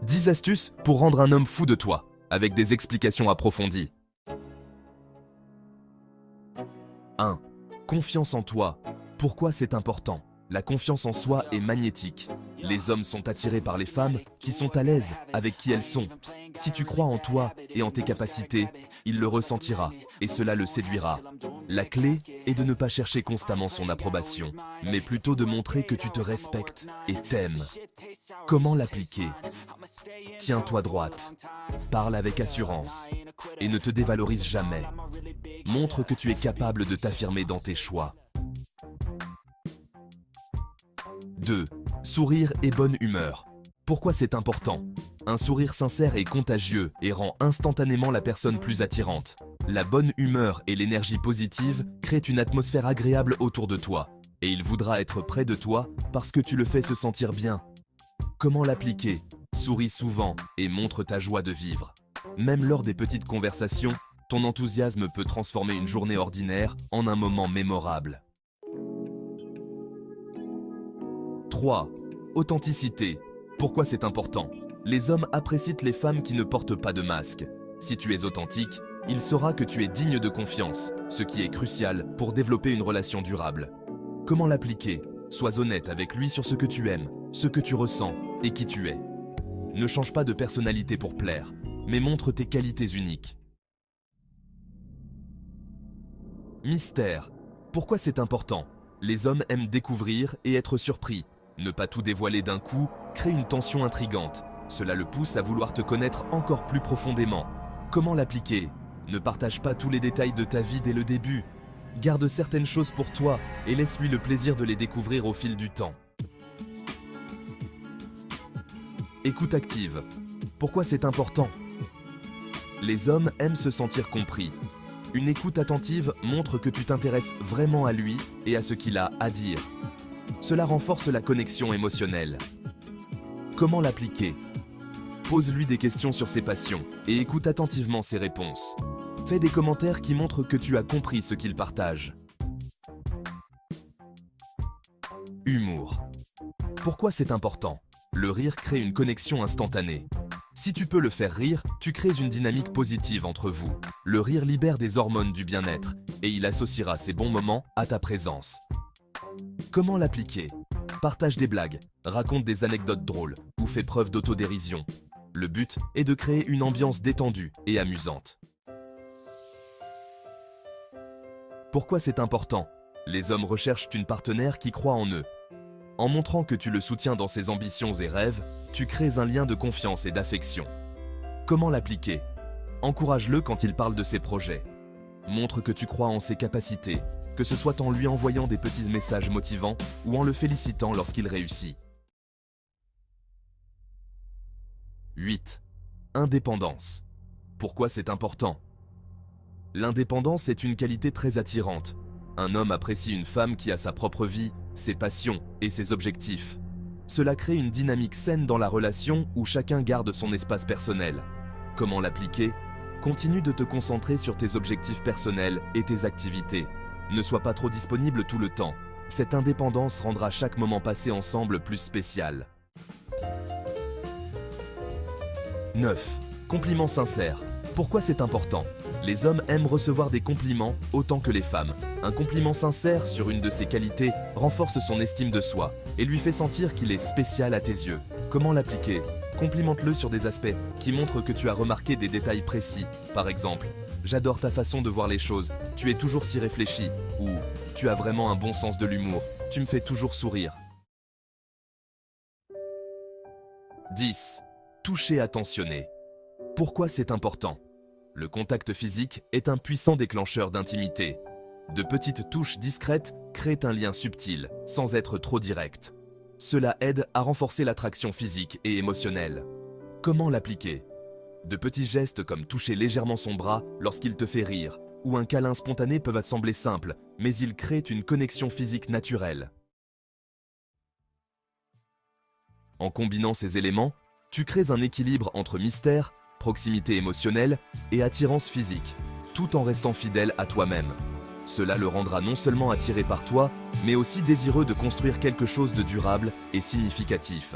10 astuces pour rendre un homme fou de toi, avec des explications approfondies. 1. Confiance en toi. Pourquoi c'est important? La confiance en soi est magnétique. Les hommes sont attirés par les femmes qui sont à l'aise avec qui elles sont. Si tu crois en toi et en tes capacités, il le ressentira et cela le séduira. La clé est de ne pas chercher constamment son approbation, mais plutôt de montrer que tu te respectes et t'aimes. Comment l'appliquer? Tiens-toi droite, parle avec assurance et ne te dévalorise jamais. Montre que tu es capable de t'affirmer dans tes choix. 2. Sourire et bonne humeur. Pourquoi c'est important? Un sourire sincère est contagieux et rend instantanément la personne plus attirante. La bonne humeur et l'énergie positive créent une atmosphère agréable autour de toi, et il voudra être près de toi parce que tu le fais se sentir bien. Comment l'appliquer? Souris souvent et montre ta joie de vivre. Même lors des petites conversations, ton enthousiasme peut transformer une journée ordinaire en un moment mémorable. 3. Authenticité. Pourquoi c'est important? Les hommes apprécient les femmes qui ne portent pas de masque. Si tu es authentique, il saura que tu es digne de confiance, ce qui est crucial pour développer une relation durable. Comment l'appliquer? Sois honnête avec lui sur ce que tu aimes, ce que tu ressens et qui tu es. Ne change pas de personnalité pour plaire, mais montre tes qualités uniques. Mystère. Pourquoi c'est important? Les hommes aiment découvrir et être surpris. Ne pas tout dévoiler d'un coup crée une tension intrigante. Cela le pousse à vouloir te connaître encore plus profondément. Comment l'appliquer? Ne partage pas tous les détails de ta vie dès le début. Garde certaines choses pour toi et laisse-lui le plaisir de les découvrir au fil du temps. Écoute active. Pourquoi c'est important? Les hommes aiment se sentir compris. Une écoute attentive montre que tu t'intéresses vraiment à lui et à ce qu'il a à dire. Cela renforce la connexion émotionnelle. Comment l'appliquer? Pose-lui des questions sur ses passions et écoute attentivement ses réponses. Fais des commentaires qui montrent que tu as compris ce qu'il partage. Humour. Pourquoi c'est important? Le rire crée une connexion instantanée. Si tu peux le faire rire, tu crées une dynamique positive entre vous. Le rire libère des hormones du bien-être et il associera ces bons moments à ta présence. Comment l'appliquer? Partage des blagues, raconte des anecdotes drôles ou fais preuve d'autodérision. Le but est de créer une ambiance détendue et amusante. Pourquoi c'est important? Les hommes recherchent une partenaire qui croit en eux. En montrant que tu le soutiens dans ses ambitions et rêves, tu crées un lien de confiance et d'affection. Comment l'appliquer? Encourage-le quand il parle de ses projets. Montre que tu crois en ses capacités, que ce soit en lui envoyant des petits messages motivants ou en le félicitant lorsqu'il réussit. 8. Indépendance. Pourquoi c'est important? L'indépendance est une qualité très attirante. Un homme apprécie une femme qui a sa propre vie, ses passions et ses objectifs. Cela crée une dynamique saine dans la relation où chacun garde son espace personnel. Comment l'appliquer? Continue de te concentrer sur tes objectifs personnels et tes activités. Ne sois pas trop disponible tout le temps. Cette indépendance rendra chaque moment passé ensemble plus spécial. 9. Compliments sincères. Pourquoi c'est important? Les hommes aiment recevoir des compliments autant que les femmes. Un compliment sincère sur une de ses qualités renforce son estime de soi et lui fait sentir qu'il est spécial à tes yeux. Comment l'appliquer? Complimente-le sur des aspects qui montrent que tu as remarqué des détails précis. Par exemple, j'adore ta façon de voir les choses, tu es toujours si réfléchi, ou tu as vraiment un bon sens de l'humour, tu me fais toujours sourire. 10. Toucher attentionné. Pourquoi c'est important? Le contact physique est un puissant déclencheur d'intimité. De petites touches discrètes créent un lien subtil, sans être trop direct. Cela aide à renforcer l'attraction physique et émotionnelle. Comment l'appliquer? De petits gestes comme toucher légèrement son bras lorsqu'il te fait rire, ou un câlin spontané peuvent sembler simples, mais ils créent une connexion physique naturelle. En combinant ces éléments, tu crées un équilibre entre mystère, proximité émotionnelle et attirance physique, tout en restant fidèle à toi-même. Cela le rendra non seulement attiré par toi, mais aussi désireux de construire quelque chose de durable et significatif.